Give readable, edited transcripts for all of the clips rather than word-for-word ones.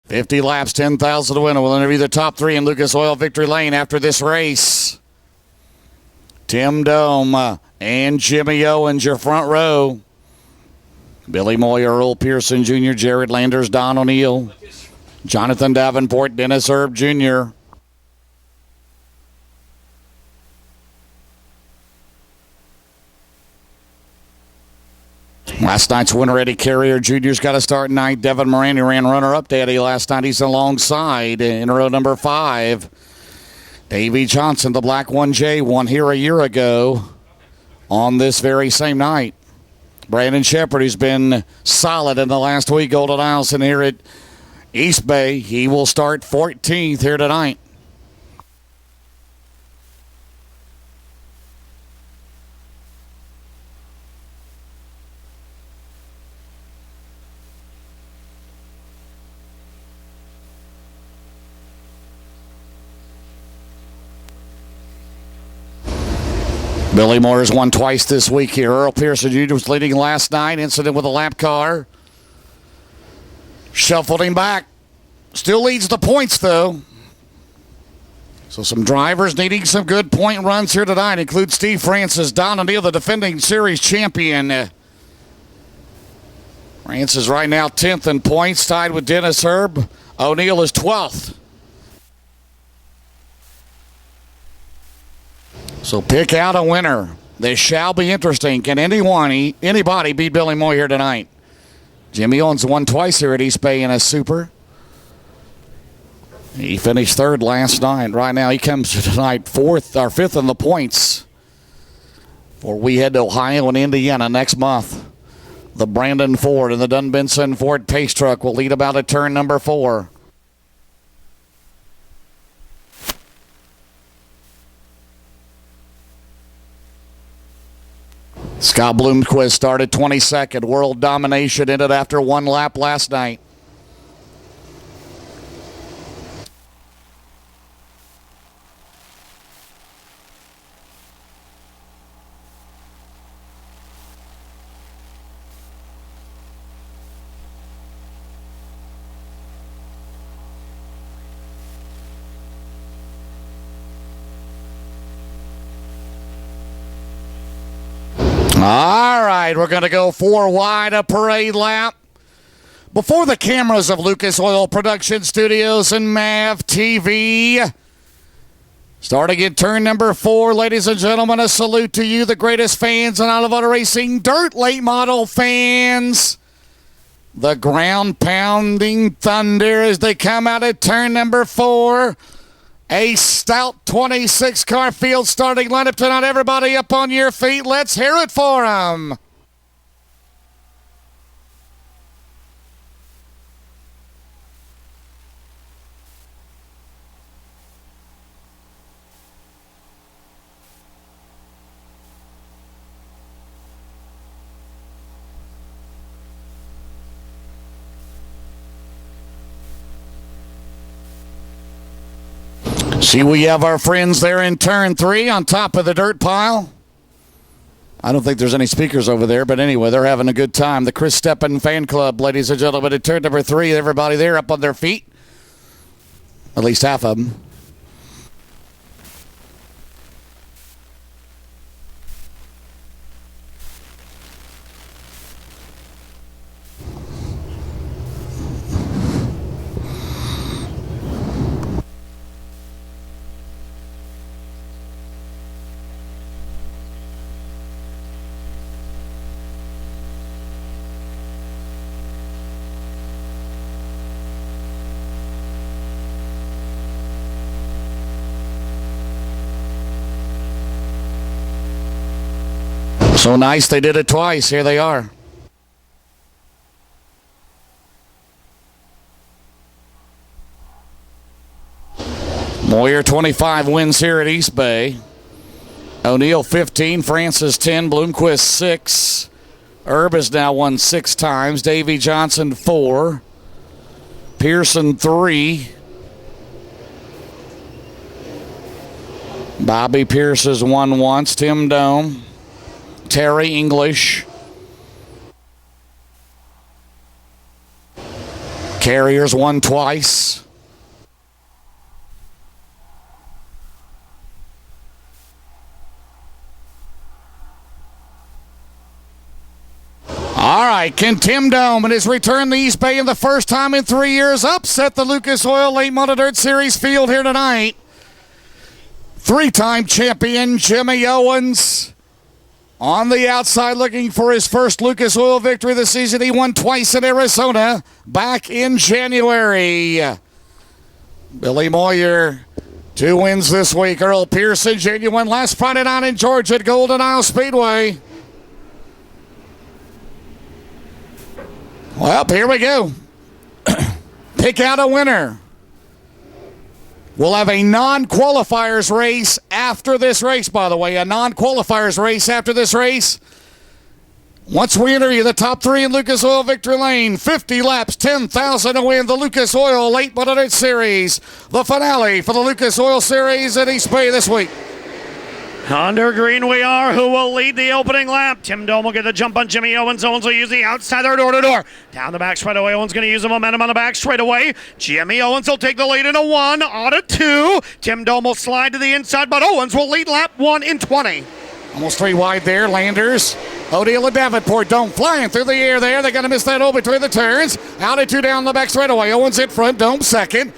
50 laps, 10,000 to win. We'll interview the top three in Lucas Oil Victory Lane after this race. Tim Dome and Jimmy Owens, your front row. Billy Moyer, Earl Pearson Jr., Jared Landers, Don O'Neill, Jonathan Davenport, Dennis Erb Jr. Last night's winner, Eddie Carrier Jr.'s got to start ninth. Devin Moran, ran runner-up to Eddie last night. He's alongside in row number 5. Davey Johnson, the Black 1J, won here a year ago on this very same night. Brandon Shepard, who's been solid in the last week, Golden Isles, here at East Bay. He will start 14th here tonight. Billy Moore's won twice this week here. Earl Pearson Jr. was leading last night. Incident with a lap car. Shuffled him back. Still leads the points, though. So some drivers needing some good point runs here tonight include Steve Francis, Don O'Neill, the defending series champion. Francis right now 10th in points, tied with Dennis Erb. O'Neill is 12th. So pick out a winner. This shall be interesting. Can anybody beat Billy Moyer tonight? Jimmy Owens won twice here at East Bay in a super. He finished 3rd last night. Right now he comes to tonight 5th in the points. For we head to Ohio and Indiana next month. The Brandon Ford and the Dunbenson Ford Pace Truck will lead about at turn number 4. Scott Bloomquist started 22nd. World domination ended after one lap last night. All right, we're going to go 4 wide, a parade lap. Before the cameras of Lucas Oil Production Studios and MAV TV. Starting at turn number 4, ladies and gentlemen, a salute to you, the greatest fans in Auto Auto Racing, dirt late model fans. The ground-pounding thunder as they come out at turn number 4. A stout 26-car field starting lineup tonight. Everybody up on your feet. Let's hear it for them. See, we have our friends there in turn 3 on top of the dirt pile. I don't think there's any speakers over there, but anyway, they're having a good time. The Chris Steppen Fan Club, ladies and gentlemen, at turn number 3. Everybody there up on their feet. At least half of them. So nice, they did it twice. Here they are. Moyer 25 wins here at East Bay. O'Neill 15, Francis 10, Bloomquist 6. Erb has now won 6 times. Davey Johnson 4. Pearson 3. Bobby Pierce has won once. Tim Dome. Terry English. Carriers won twice. All right, can Tim Dome in his return to East Bay in the first time in 3 years upset the Lucas Oil Late Model Dirt Series field here tonight? Three-time champion Jimmy Owens on the outside looking for his first Lucas Oil victory this season. He won twice in Arizona back in January. Billy Moyer, 2 wins this week. Earl Pearson Jr. won last Friday night in Georgia at Golden Isle Speedway. Well, here we go. Pick out a winner. We'll have a non-qualifiers race after this race, by the way. A non-qualifiers race after this race. Once we enter you, the top 3 in Lucas Oil Victory Lane. 50 laps, 10,000 to win the Lucas Oil Late Model Dirt Series. The finale for the Lucas Oil Series at East Bay this week. Under green we are. Who will lead the opening lap? Tim Dome will get the jump on Jimmy Owens. Owens will use the outside there door-to-door. Down the back straightaway. Owens going to use the momentum on the back straightaway. Jimmy Owens will take the lead in a 1, auto 2. Tim Dome will slide to the inside, but Owens will lead lap 1 in 20. Almost 3 wide there. Landers, O'Neill and Davenport. Dome flying through the air there. They're going to miss that O between the turns. Out at 2 down the back straightaway. Owens in front. Dome second.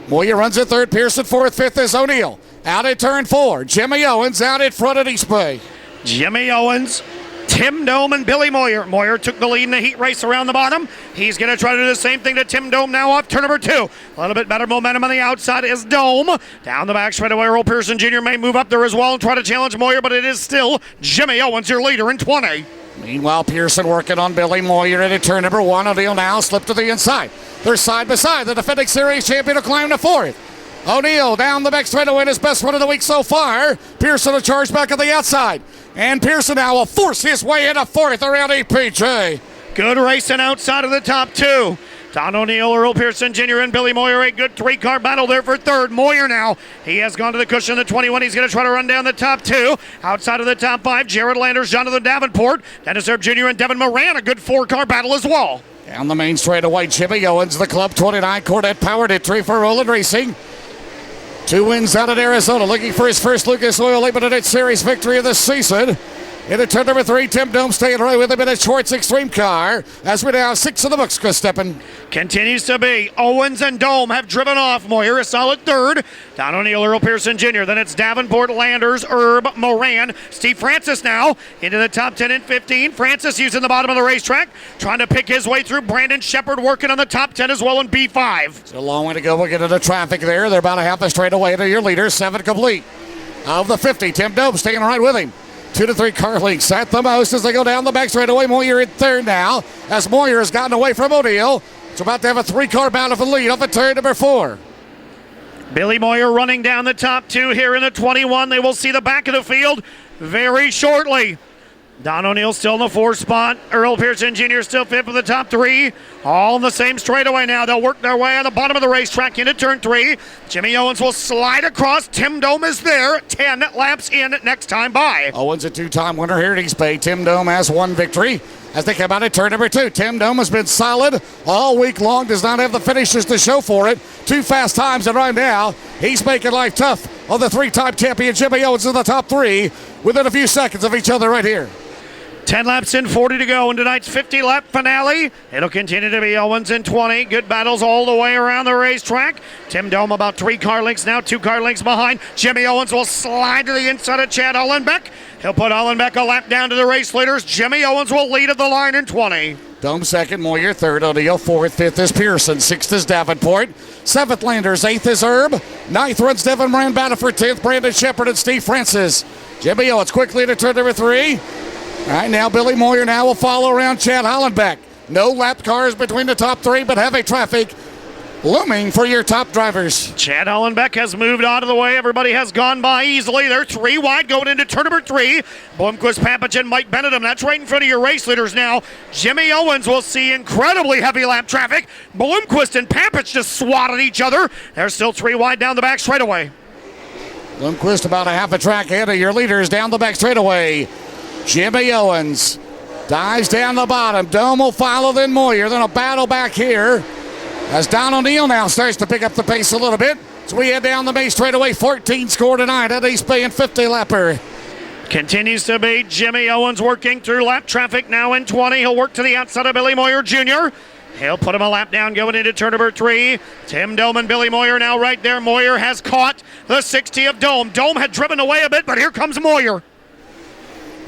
Moyer runs at 3rd. Pearson 4th. 5th is O'Neill. Out at turn 4, Jimmy Owens out in front at East Bay. Jimmy Owens, Tim Dome, and Billy Moyer. Moyer took the lead in the heat race around the bottom. He's going to try to do the same thing to Tim Dome now off turn number 2. A little bit better momentum on the outside is Dome. Down the back straightaway, Earl Pearson Jr. may move up there as well and try to challenge Moyer, but it is still Jimmy Owens, your leader in 20. Meanwhile, Pearson working on Billy Moyer at turn number 1. O'Neill now slipped to the inside. They're side by side. The defending series champion will climb to 4th. O'Neill down the back straightaway in his best run of the week so far. Pearson will charge back on the outside. And Pearson now will force his way into 4th around EPJ. Good racing outside of the top 2. Don O'Neill, Earl Pearson Jr., and Billy Moyer. A good 3-car battle there for 3rd. Moyer now. He has gone to the cushion of the 21. He's going to try to run down the top 2. Outside of the top 5, Jared Landers, Jonathan Davenport, Dennis Erb Jr., and Devin Moran. A good 4-car battle as well. Down the main straightaway, Jimmy Owens, the Club 29 Corvette powered entry for Roland Racing. 2 wins out at Arizona, looking for his first Lucas Oil Late Model Dirt Series victory of the season. Into turn number 3, Tim Dome staying right with him in a Schwartz Extreme car. As we now have 6 in the books, Chris Steppen. Continues to be. Owens and Dome have driven off. Moyer a solid 3rd. Don O'Neill, Earl Pearson Jr. Then it's Davenport, Landers, Erb, Moran. Steve Francis now into the top 10 and 15. Francis using the bottom of the racetrack, trying to pick his way through. Brandon Shepard working on the top 10 as well in B5. It's a long way to go. We'll get into traffic there. They're about a half a straight away to your leader. 7 complete. Of the 50, Tim Dome staying right with him. 2 to 3 car lengths at the most as they go down the back straightaway. Moyer in 3rd now as Moyer has gotten away from O'Neill. It's about to have a 3-car battle for the lead off at turn number 4. Billy Moyer running down the top 2 here in the 21. They will see the back of the field very shortly. Don O'Neill still in the 4th spot. Earl Pearson Jr. still 5th for the top 3. All in the same straightaway now. They'll work their way on the bottom of the racetrack into turn 3. Jimmy Owens will slide across. Tim Dome is there. 10 laps in next time by. Owens a 2-time winner here at East Bay. Tim Dome has 1 victory as they come out at turn number 2. Tim Dome has been solid all week long. Does not have the finishes to show for it. 2 fast times, and right now he's making life tough on the 3-time champion Jimmy Owens in the top 3 within a few seconds of each other right here. 10 laps in, 40 to go in tonight's 50-lap finale. It'll continue to be Owens in 20. Good battles all the way around the racetrack. Tim Dome about 3 car lengths now, 2 car lengths behind. Jimmy Owens will slide to the inside of Chad Hollenbeck. He'll put Hollenbeck a lap down to the race leaders. Jimmy Owens will lead at the line in 20. Dome 2nd, Moyer 3rd, O'Neill 4th, 5th is Pearson, 6th is Davenport, 7th Landers, 8th is Erb, 9th runs Devin Moran, battle for 10th, Brandon Shepard and Steve Francis. Jimmy Owens quickly to turn number 3. All right, now Billy Moyer now will follow around Chad Hollenbeck. No lap cars between the top 3, but heavy traffic looming for your top drivers. Chad Hollenbeck has moved out of the way. Everybody has gone by easily. They're 3 wide going into turn number 3. Blomquist, Papich, and Mike Benedum. That's right in front of your race leaders now. Jimmy Owens will see incredibly heavy lap traffic. Blomquist and Papich just swatted each other. They're still 3 wide down the back straightaway. Blomquist about a half a track ahead of your leaders down the back straightaway. Jimmy Owens dives down the bottom. Dome will follow, then Moyer. Then a battle back here As Don O'Neill now starts to pick up the pace a little bit. So we head down the main straightaway. 14 score tonight at East Bay and 50 lapper. Continues to be Jimmy Owens working through lap traffic now in 20. He'll work to the outside of Billy Moyer Jr. He'll put him a lap down going into turn number 3. Tim Dome and Billy Moyer now right there. Moyer has caught the 60 of Dome. Dome had driven away a bit, but here comes Moyer.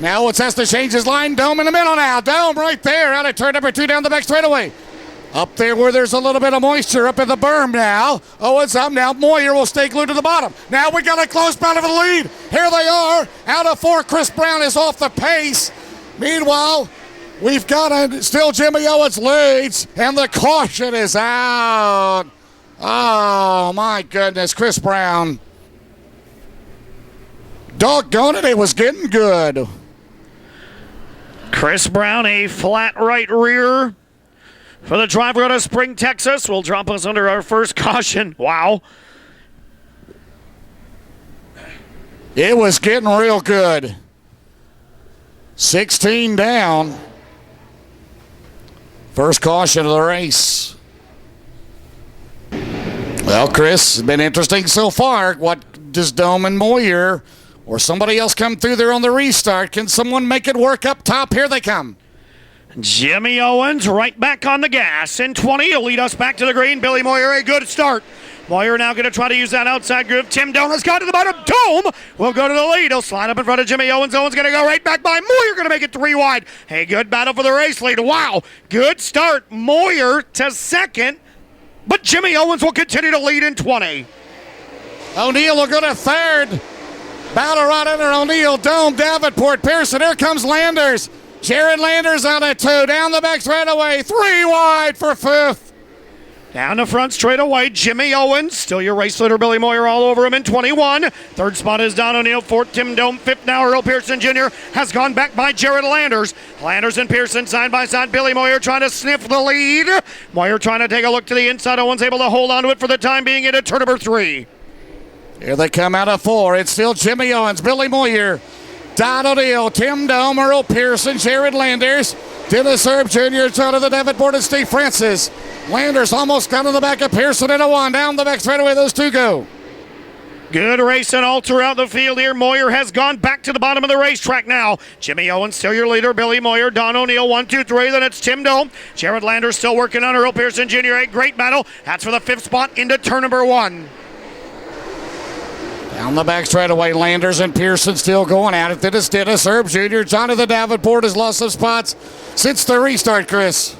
Now Owens has to change his line. Dome in the middle now. Dome right there out of turn number 2 down the back straightaway. Up there where there's a little bit of moisture up in the berm now. Owens up now. Moyer will stay glued to the bottom. Now we got a close battle for the lead. Here they are. Out of 4, Chris Brown is off the pace. Meanwhile, we've got still Jimmy Owens leads, and the caution is out. Oh, my goodness, Chris Brown. Doggone it, it was getting good. Chris Brown, a flat right rear for the driver out of Spring, Texas, will drop us under our first caution. Wow. It was getting real good. 16 down. First caution of the race. Well, Chris, it's been interesting so far. What does Dome and Moyer or somebody else come through there on the restart? Can someone make it work up top? Here they come. Jimmy Owens right back on the gas. In 20, he'll lead us back to the green. Billy Moyer, a good start. Moyer now going to try to use that outside groove. Tim Dome has got to the bottom. Dome will go to the lead. He'll slide up in front of Jimmy Owens. Owens going to go right back by Moyer. Going to make it 3 wide. A good battle for the race lead. Wow. Good start. Moyer to second. But Jimmy Owens will continue to lead in 20. O'Neill will go to third. Battle right under O'Neill. Dome, Davenport, Pearson. Here comes Landers. Jared Landers on a 2. Down the back straightaway. 3 wide for 5th. Down the front straightaway, Jimmy Owens. Still your race leader, Billy Moyer, all over him in 21. Third spot is Don O'Neill. 4th, Tim Dome. 5th now, Earl Pearson Jr. has gone back by Jared Landers. Landers and Pearson side by side. Billy Moyer trying to sniff the lead. Moyer trying to take a look to the inside. Owens able to hold on to it for the time being into turn number 3. Here they come out of 4. It's still Jimmy Owens, Billy Moyer, Don O'Neill, Tim Dome, Earl Pearson, Jared Landers, Dennis Herb Jr. out of the Davenport and Steve Francis. Landers almost got in the back of Pearson in a 1. Down the back straightaway, those 2 go. Good racing all throughout the field here. Moyer has gone back to the bottom of the racetrack now. Jimmy Owens still your leader. Billy Moyer, Don O'Neill, 1, 2, 3. Then it's Tim Dome. Jared Landers still working on Earl Pearson Jr. A great battle. That's for the 5th spot into turn number 1. Down the back straightaway, Landers and Pearson still going at it. Then it's Dennis Herb Jr. Jonathan Davenport has lost some spots since the restart, Chris.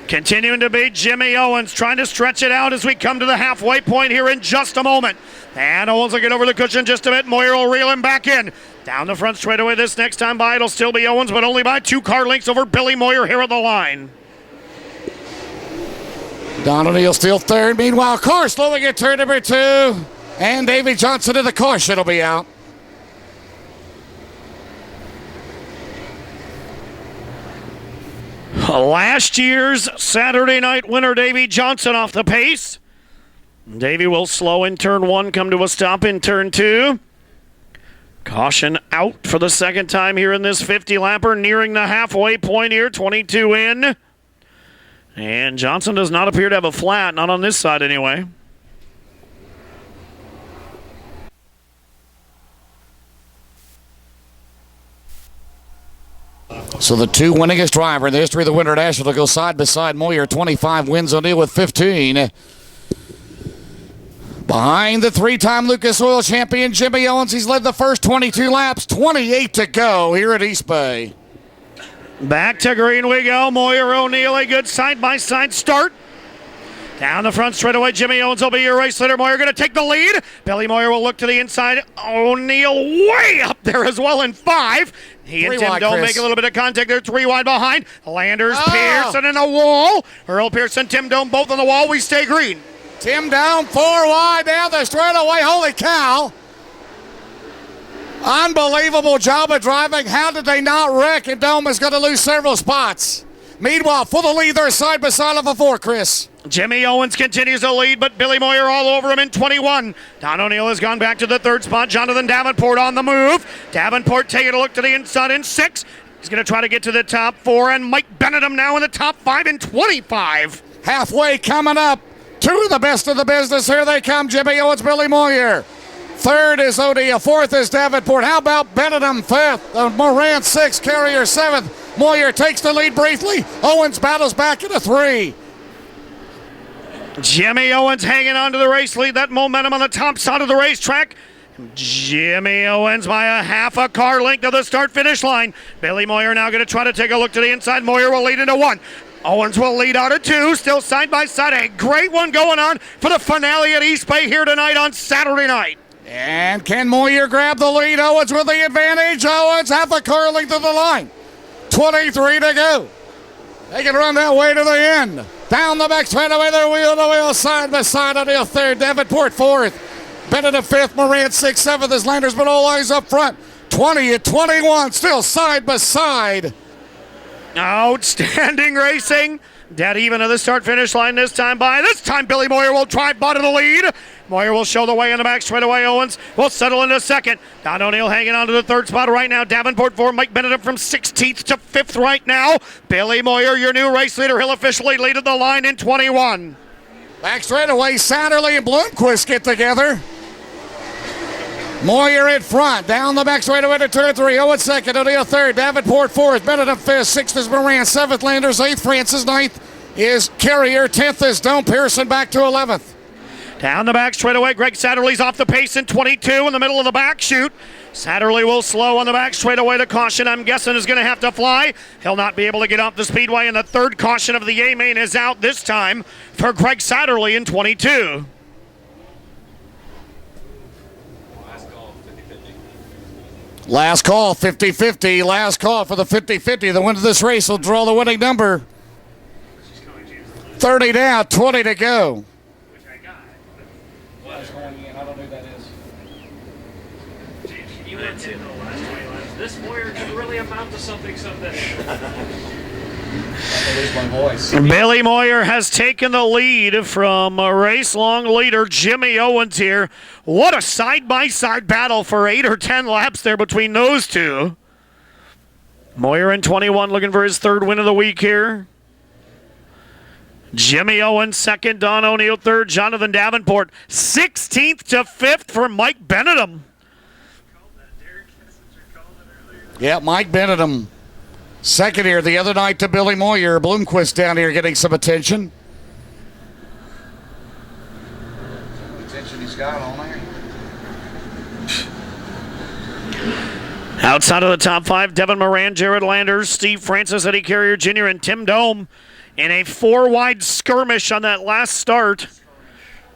Continuing to be Jimmy Owens, trying to stretch it out as we come to the halfway point here in just a moment. And Owens will get over the cushion just a bit. Moyer will reel him back in. Down the front straightaway this next time by, it'll still be Owens, but only by 2 car lengths over Billy Moyer here at the line. Don O'Neill still third. Meanwhile, car slowing at turn number 2. And Davey Johnson in the caution will be out. Last year's Saturday night winner, Davey Johnson, off the pace. Davey will slow in turn 1, come to a stop in turn 2. Caution out for the second time here in this 50-lapper, nearing the halfway point here, 22 in. And Johnson does not appear to have a flat, not on this side anyway. So the 2 winningest driver in the history of the Winter National will go side by side. Moyer, 25 wins. O'Neill with 15. Behind the 3-time Lucas Oil champion, Jimmy Owens. He's led the first 22 laps. 28 to go here at East Bay. Back to green we go. Moyer, O'Neill, a good side-by-side start. Down the front straightaway, Jimmy Owens will be your race leader. Moyer going to take the lead. Billy Moyer will look to the inside. O'Neill way up there as well in 5. He and Tim Dome make a little bit of contact there. 3 wide behind. Landers, Pearson in the wall. Earl Pearson, Tim Dome both on the wall. We stay green. Tim Dome 4 wide down the straightaway. Holy cow. Unbelievable job of driving. How did they not wreck? And Dome is going to lose several spots. Meanwhile, for the lead, they're side by side of a 4, Chris. Jimmy Owens continues to lead, but Billy Moyer all over him in 21. Don O'Neill has gone back to the 3rd spot. Jonathan Davenport on the move. Davenport taking a look to the inside in 6. He's going to try to get to the top 4, and Mike Benedum now in the top 5 in 25. Halfway coming up. Two of the best of the business. Here they come. Jimmy Owens, Billy Moyer. Third is O'Neill. Fourth is Davenport. How about Benedum fifth? Moran sixth. Carrier seventh. Moyer takes the lead briefly. Owens battles back into three. Jimmy Owens hanging on to the race lead. That momentum on the top side of the racetrack. Jimmy Owens by a half a car length of the start-finish line. Billy Moyer now going to try to take a look to the inside. Moyer will lead into one. Owens will lead out of two. Still side by side. A great one going on for the finale at East Bay here tonight on Saturday night. And can Moyer grab the lead? Owens with the advantage. Owens half a car length of the line. 23 to go. They can run that way to the end. Down the back straightaway, they're wheel to wheel, side by side. O'Neill third, Davenport fourth. Benedict fifth, Moran sixth, seventh is Landers, but all eyes up front. 20 at 21, still side by side. Outstanding racing. Dead even to the start-finish line this time by. This time Billy Moyer will drive by to the lead. Moyer will show the way in the back straightaway. Owens will settle into second. Don O'Neill hanging on to the third spot right now. Davenport for Mike Benedict from 16th to 5th right now. Billy Moyer, your new race leader. He'll officially lead at the line in 21. Back straightaway, Satterley and Bloomquist get together. Moyer in front, down the back straightaway to turn three. Owens second, O'Neill third, Davenport fourth, Benedict fifth, sixth is Moran, seventh Landers, eighth Francis, ninth is Carrier, 10th is Dome Pearson, back to 11th. Down the back straightaway, Greg Satterley's off the pace in 22 in the middle of the back chute. Satterley will slow on the back straightaway to caution. I'm guessing is going to have to fly. He'll not be able to get off the speedway, and the third caution of the A-main is out this time for Greg Satterley in 22. Last call, 50-50. Last call for the 50-50. The winner of this race will draw the winning number. 30 down, 20 to go. You went to the last 20 laps. This Moyer could really amount to something someday. Billy Moyer has taken the lead from a race-long leader, Jimmy Owens here. What a side-by-side battle for 8 or 10 laps there between those two. Moyer in 21 looking for his third win of the week here. Jimmy Owens second, Don O'Neill third, Jonathan Davenport 16th to 5th for Mike Benedict. Yeah, Mike Benedict. Second here the other night to Billy Moyer. Bloomquist down here getting some attention. Attention he's got on there. Outside of the top five, Devin Moran, Jared Landers, Steve Francis, Eddie Carrier Jr., and Tim Dome in a 4-wide skirmish on that last start.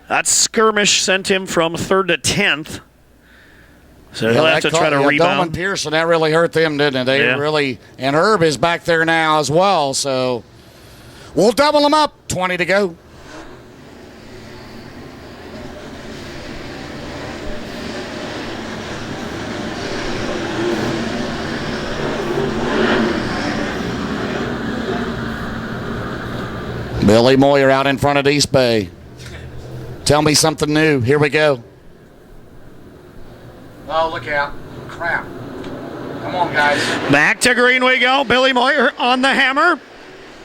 That skirmish sent him from 3rd to 10th. So he'll have to try to rebound. Dome and Pearson, that really hurt them, didn't it? They really, and Herb is back there now as well, so we'll double them up. 20 to go. Billy Moyer out in front of East Bay. Tell me something new. Here we go. Oh, look out. Crap. Come on, guys. Back to green we go. Billy Moyer on the hammer.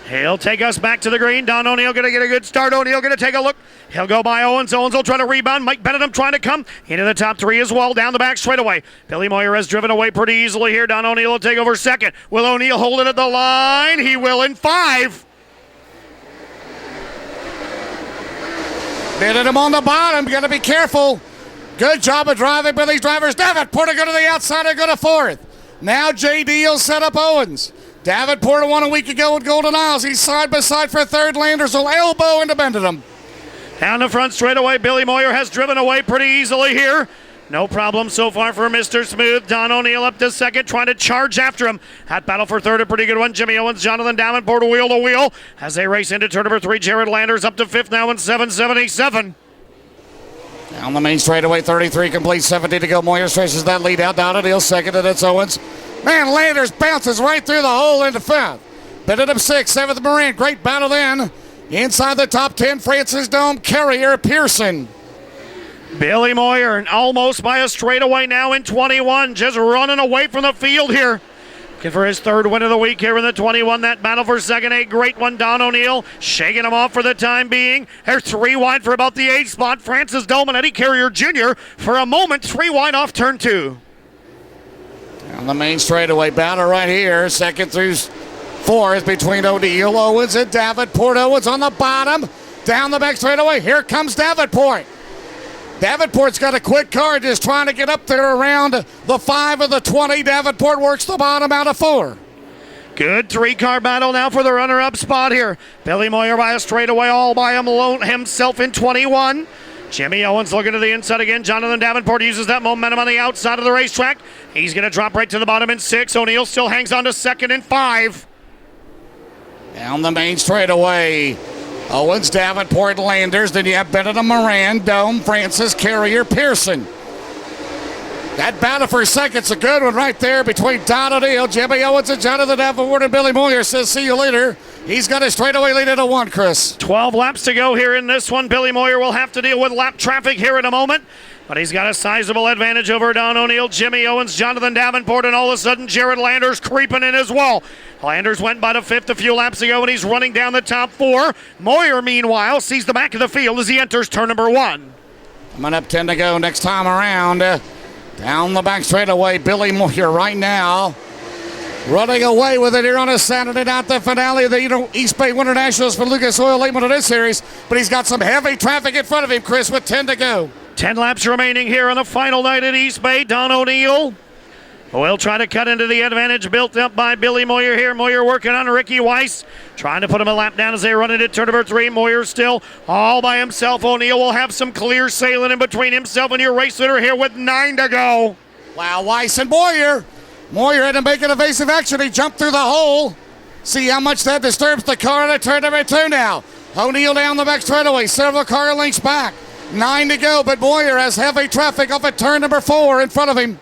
He'll take us back to the green. Don O'Neill going to get a good start. O'Neill going to take a look. He'll go by Owens. Owens will try to rebound. Mike Benedict trying to come into the top three as well. Down the back straightaway. Billy Moyer has driven away pretty easily here. Don O'Neill will take over second. Will O'Neill hold it at the line? He will in 5. Benedict on the bottom. Got to be careful. Good job of driving by these drivers. Davenport go to the outside and go to 4th. Now JD will set up Owens. Davenport won a week ago with Golden Isles. He's side by side for 3rd. Landers will elbow into Benedict. Down the front straightaway, Billy Moyer has driven away pretty easily here. No problem so far for Mr. Smooth. Don O'Neill up to 2nd, trying to charge after him. Hat battle for 3rd, a pretty good one. Jimmy Owens, Jonathan Davenport, wheel to wheel as they race into turn number 3. Jared Landers up to 5th now in 777. Down the main straightaway, 33 complete, 70 to go. Moyer stretches that lead out. Don O'Neill second, and it's Owens. Man, Landers bounces right through the hole into 5th. Benedict 6th, 7th Moran. Great battle then. Inside the top 10, Francis Dome, Carrier, Pearson. Billy Moyer almost by a straightaway now in 21, just running away from the field here. Looking for his third win of the week here in the 21. That battle for second, a great one. Don O'Neill shaking him off for the time being. They're 3 wide for about the 8th spot. Francis Dolman, Eddie Carrier Jr. for a moment, 3 wide off turn 2. On the main straightaway, battle right here. Second through fourth between O'Neill, Owens, and Davenport. Owens on the bottom. Down the back straightaway. Here comes Davenport. Davenport's got a quick car, just trying to get up there around the 5 of the 20. Davenport works the bottom out of 4. Good 3-car battle now for the runner-up spot here. Billy Moyer by a straightaway all by himself in 21. Jimmy Owens looking to the inside again. Jonathan Davenport uses that momentum on the outside of the racetrack. He's going to drop right to the bottom in 6. O'Neill still hangs on to second in 5. Down the main straightaway. Owens, Davenport, Landers. Then you have Benedict, Moran, Dome, Francis, Carrier, Pearson. That battle for second's a good one right there between Don O'Neill, Jimmy Owens, and Jonathan Davenport, and Billy Moyer says, see you later. He's got a straightaway lead at a 1, Chris. 12 laps to go here in this one. Billy Moyer will have to deal with lap traffic here in a moment, but he's got a sizable advantage over Don O'Neill, Jimmy Owens, Jonathan Davenport, and all of a sudden Jared Landers creeping in as well. Landers went by the 5th a few laps ago, and he's running down the top 4. Moyer, meanwhile, sees the back of the field as he enters turn number 1. Coming up 10 to go next time around. Down the back straightaway, Billy Moyer right now. Running away with it here on a Saturday night, the finale of the East Bay Winter Nationals for Lucas Oil late one of this series. But he's got some heavy traffic in front of him, Chris, with 10 to go. 10 laps remaining here on the final night at East Bay. Don O'Neill will try to cut into the advantage built up by Billy Moyer here. Moyer working on Ricky Weiss, trying to put him a lap down as they run into turn number 3. Moyer still all by himself. O'Neill will have some clear sailing in between himself and your race leader here with 9 to go. Wow, Weiss and Moyer. Moyer had to make an evasive action. He jumped through the hole. See how much that disturbs the car at turn number 2 now. O'Neill down the back straightaway, several car lengths back. 9 to go, but Moyer has heavy traffic off at turn number 4 in front of him.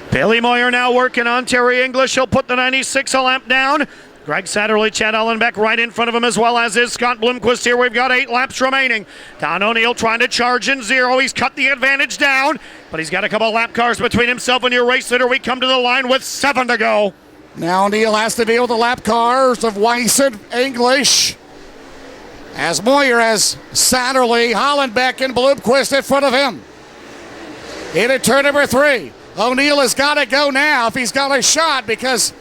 Billy Moyer now working on Terry English. He'll put the 96 a lap down. Greg Satterley, Chad Allenbeck right in front of him, as well as is Scott Bloomquist here. We've got 8 laps remaining. Don O'Neill trying to charge in 0. He's cut the advantage down, but he's got a couple lap cars between himself and your race leader. We come to the line with 7 to go. Now O'Neill has to deal with the lap cars of Weiss and English, as Moyer has Satterley, Hollenbeck, and Bloomquist in front of him. In at turn number 3. O'Neill has got to go now if he's got a shot, because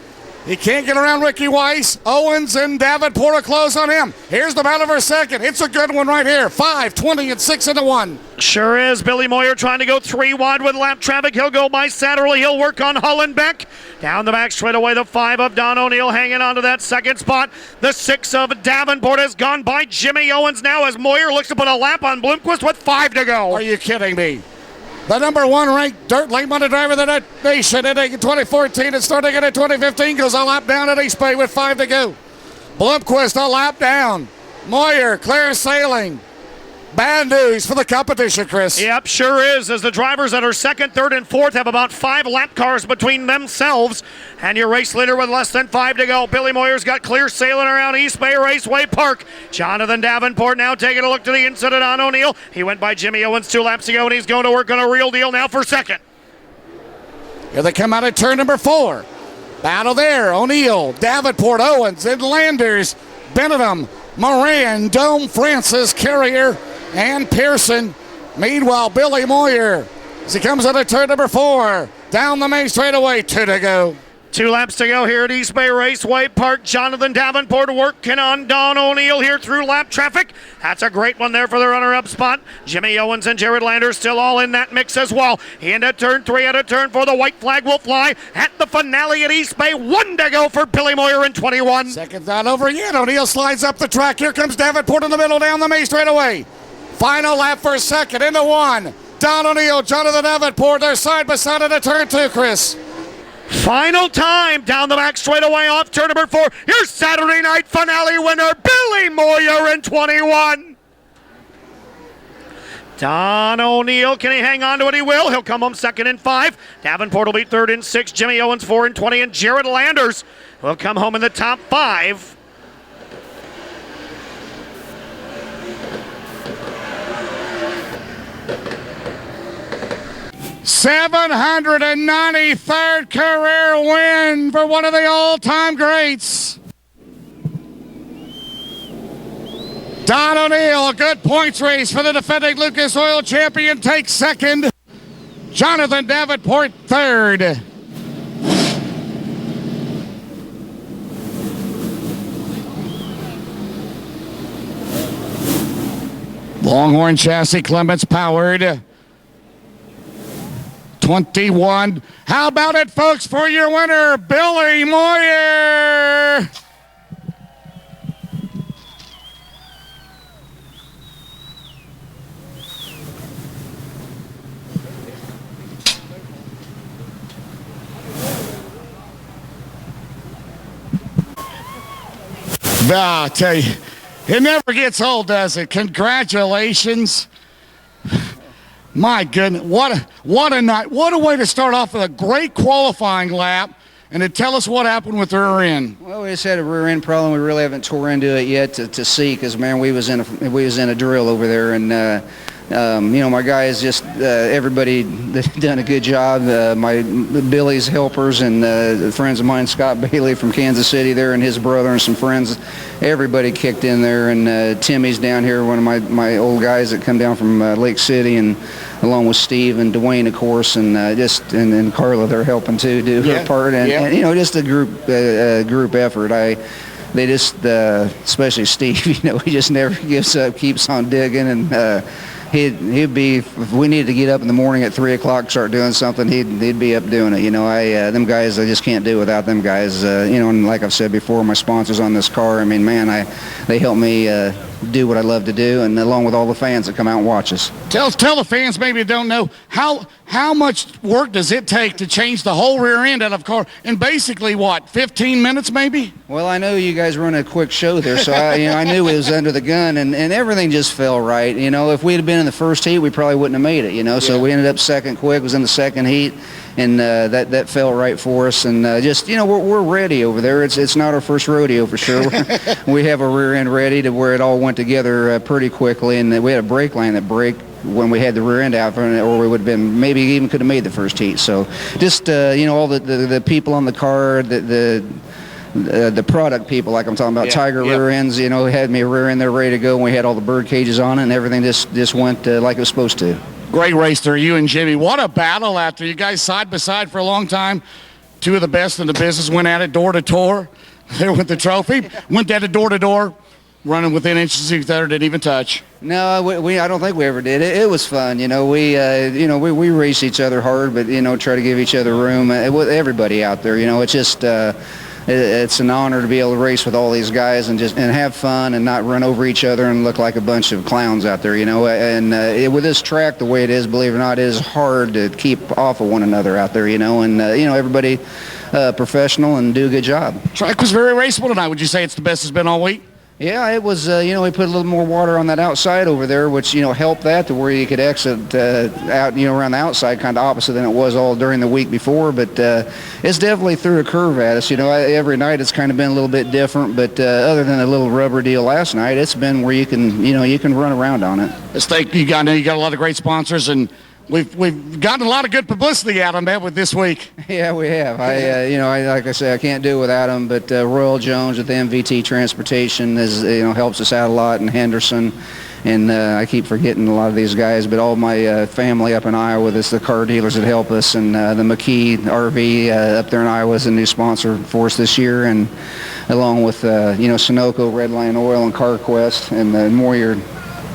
he can't get around Ricky Weiss. Owens and Davenport are close on him. Here's the battle for second. It's a good one right here. 5, 20, and 6 into 1. Sure is. Billy Moyer trying to go 3 wide with lap traffic. He'll go by Satterley. He'll work on Hollenbeck. Down the back straightaway, the 5 of Don O'Neill hanging on to that second spot. The 6 of Davenport has gone by Jimmy Owens now as Moyer looks to put a lap on Bloomquist with 5 to go. Are you kidding me? The number 1 ranked dirt late model driver of the nation in 2014 and starting in 2015 goes a lap down at East Bay with 5 to go. Bloomquist a lap down. Moyer clear sailing. Bad news for the competition, Chris. Yep, sure is, as the drivers that are 2nd, 3rd, and 4th have about 5 lap cars between themselves and your race leader with less than 5 to go. Billy Moyer's got clear sailing around East Bay Raceway Park. Jonathan Davenport now taking a look to the inside of Don O'Neill. He went by Jimmy Owens 2 laps ago, and he's going to work on a real deal now for 2nd. Here they come out at turn number 4. Battle there. O'Neill, Davenport, Owens, and Landers, Benedict, Moran, Dome, Francis, Carrier, and Pearson. Meanwhile, Billy Moyer, as he comes out of turn number 4, down the main straightaway, 2 to go. 2 laps to go here at East Bay Raceway Park. Jonathan Davenport working on Don O'Neill here through lap traffic. That's a great one there for the runner-up spot. Jimmy Owens and Jared Landers still all in that mix as well. He into turn 3, out of turn 4. The white flag will fly at the finale at East Bay. 1 to go for Billy Moyer in 21. Second's not over yet. O'Neill slides up the track. Here comes Davenport in the middle, down the main straightaway. Final lap for 2nd, into 1. Don O'Neill, Jonathan Davenport, they're side by side at a turn 2, Chris. Final time down the back straightaway off turn number 4. Your Saturday night finale winner, Billy Moyer in 21. Don O'Neill, can he hang on to it? He will. He'll come home 2nd in 5. Davenport will be 3rd in 6. Jimmy Owens 4 in 20. And Jared Landers will come home in the top 5. 793rd career win for one of the all-time greats. Don O'Neill, a good points race for the defending Lucas Oil champion, takes second. Jonathan Davenport third. Longhorn chassis, Clements powered. 21. How about it, folks, for your winner, Billy Moyer? I tell you, it never gets old, does it? Congratulations. My goodness, what a night. What a way to start off with a great qualifying lap. And to tell us what happened with the rear end. Well, we just had a rear end problem. We really haven't tore into it yet to see, because, man, we was in a drill over there. And, you know, my guys just, everybody done a good job. My Billy's helpers and friends of mine, Scott Bailey from Kansas City there, and his brother and some friends, everybody kicked in there. And Timmy's down here, one of my old guys that come down from Lake City, and along with Steve and Dwayne, of course, and and Carla, they're helping too, do her part. And you know, just a group effort. They just, especially Steve, you know, he just never gives up, keeps on digging, and he'd be, if we needed to get up in the morning at 3 o'clock, start doing something, he'd be up doing it. You know, them guys, I just can't do without them guys. You know, and like I've said before, my sponsors on this car, I mean, man, they help me do what I love to do, and along with all the fans that come out and watch us. Tell the fans maybe don't know, how much work does it take to change the whole rear end out of a car in basically, what, 15 minutes maybe? Well, I know you guys run a quick show there, so I knew it was under the gun, and everything just fell right. You know, if we'd have been in the first heat, we probably wouldn't have made it, you know, so we ended up second quick, was in the second heat, and that fell right for us. And just, you know, we're ready over there. It's not our first rodeo for sure. We have a rear end ready to where it all went together pretty quickly, and we had a brake line that broke when we had the rear end out, or we would have been, maybe even could have made the first heat. So just, you know, all the people on the car, the product people, like I'm talking about, Tiger rear ends, you know, had me a rear end there ready to go, and we had all the bird cages on it, and everything just went like it was supposed to. Great race there, you and Jimmy. What a battle out there. You guys side by side for a long time. Two of the best in the business went at it door to door. There with the trophy. Went at it door to door, running within inches of each other, didn't even touch. No, I don't think we ever did. It was fun, you know. We race each other hard, but, you know, try to give each other room. With everybody out there, you know, it's just it's an honor to be able to race with all these guys and have fun and not run over each other and look like a bunch of clowns out there, you know. And with this track the way it is, believe it or not, it is hard to keep off of one another out there, you know. And you know, everybody professional and do a good job. Track was very raceable tonight. Would you say it's the best it's been all week? Yeah, it was, you know, we put a little more water on that outside over there, which, you know, helped that to where you could exit out, you know, around the outside, kind of opposite than it was all during the week before. But it's definitely threw a curve at us. You know, every night it's kind of been a little bit different. But other than a little rubber deal last night, it's been where you can run around on it. Let's thank you. I know you got a lot of great sponsors, and we've gotten a lot of good publicity out of them with this week. Yeah, we have. You know, like I say, I can't do it without them. But Royal Jones with the MVT Transportation helps us out a lot, and Henderson, and I keep forgetting a lot of these guys. But all my family up in Iowa, the car dealers that help us, and the McKee RV up there in Iowa is a new sponsor for us this year, and along with you know, Sunoco, Red Lion Oil, and CarQuest, and Moyer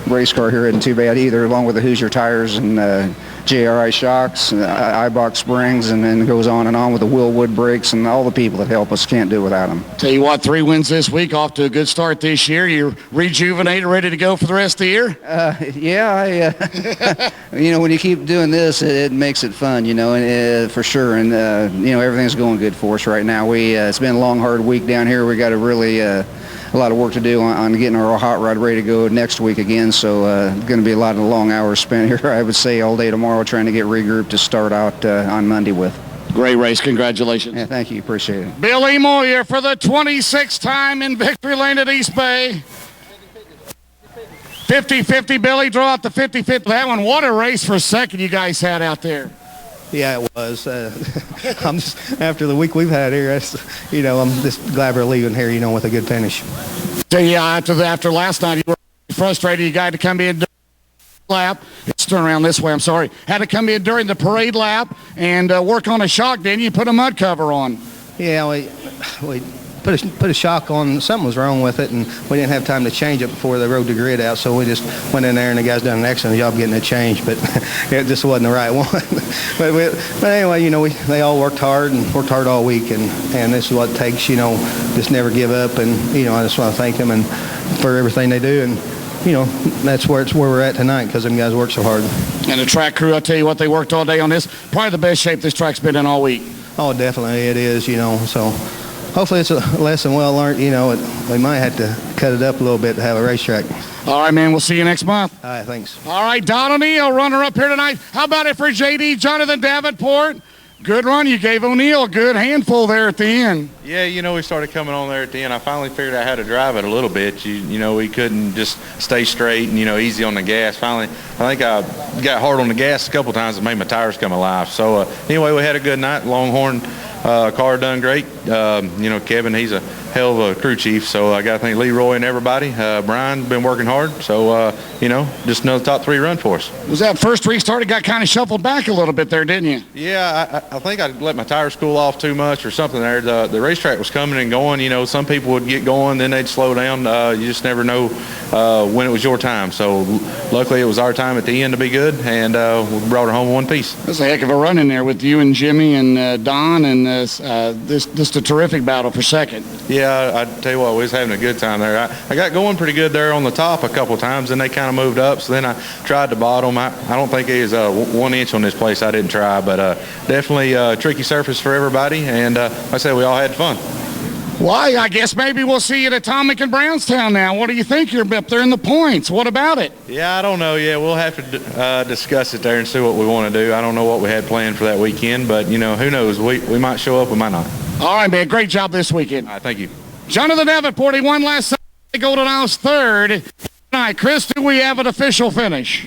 race car here isn't too bad either, along with the Hoosier tires and JRI shocks, Ibach springs, and then it goes on and on with the Willwood brakes, and all the people that help us. Can't do without them. Tell you what, 3 wins this week, off to a good start this year. You're rejuvenated, ready to go for the rest of the year? Yeah, you know, when you keep doing this, it makes it fun, you know, and, for sure. And, you know, everything's going good for us right now. It's been a long, hard week down here. We got a really a lot of work to do on getting our hot rod ready to go next week again. So going to be a lot of long hours spent here, I would say, all day tomorrow trying to get regrouped to start out on Monday with. Great race. Congratulations. Yeah, thank you. Appreciate it. Billy Moyer for the 26th time in victory lane at East Bay. 50-50, Billy. Draw out the 50-50. That one, what a race for second you guys had out there. Yeah, it was. I'm just, after the week we've had here, I'm just glad we're leaving here, with a good finish. So, yeah, after last night, you were frustrated. You got to come in during the lap. Let's turn around this way. I'm sorry. Had to come in during the parade lap and work on a shock, didn't you? Put a mud cover on. Yeah, we put a shock on. Something was wrong with it, and we didn't have time to change it before they rode the grid out. So we just went in there, and the guys done an excellent job getting it changed, but it just wasn't the right one. but anyway, they all worked hard all week, and this is what it takes. Just never give up, and I just want to thank them and for everything they do, and that's where we're at tonight because them guys work so hard. And the track crew, I tell you what, they worked all day on this. Probably the best shape this track's been in all week. Oh, definitely it is. So. Hopefully it's a lesson well learned. We might have to cut it up a little bit to have a racetrack. All right, man. We'll see you next month. All right, thanks. All right, Don O'Neill, runner up here tonight. How about it for JD Jonathan Davenport? Good run. You gave O'Neill a good handful there at the end. Yeah, we started coming on there at the end. I finally figured out how to drive it a little bit. We couldn't just stay straight and, easy on the gas. Finally, I think I got hard on the gas a couple times and made my tires come alive. So, anyway, we had a good night. Longhorn car done great. Kevin, he's a hell of a crew chief. So I got to thank Leroy and everybody. Brian been working hard. So, just another top 3 run for us. Was that first restart? It got kind of shuffled back a little bit there, didn't you? Yeah, I think I let my tires cool off too much or something there. The racetrack was coming and going. Some people would get going, then they'd slow down. You just never know when it was your time. So luckily it was our time at the end to be good, and we brought her home in one piece. That's a heck of a run in there with you and Jimmy and Don, and this a terrific battle for second. Yeah, I tell you what, we was having a good time there. I got going pretty good there on the top a couple times, and they kind of moved up. So then I tried the bottom. I don't think it was 1 inch on this place. I didn't try, but definitely a tricky surface for everybody. And like I said, we all had fun. Well, I guess maybe we'll see you at Atomic in Brownstown now. What do you think? You're up there in the points. What about it? Yeah, I don't know. Yeah, we'll have to discuss it there and see what we want to do. I don't know what we had planned for that weekend, but, who knows? We might show up, we might not. All right, man. Great job this weekend. All right, thank you. Jonathan Davenport, he won last Sunday. Golden Isles third. All right, Chris, do we have an official finish?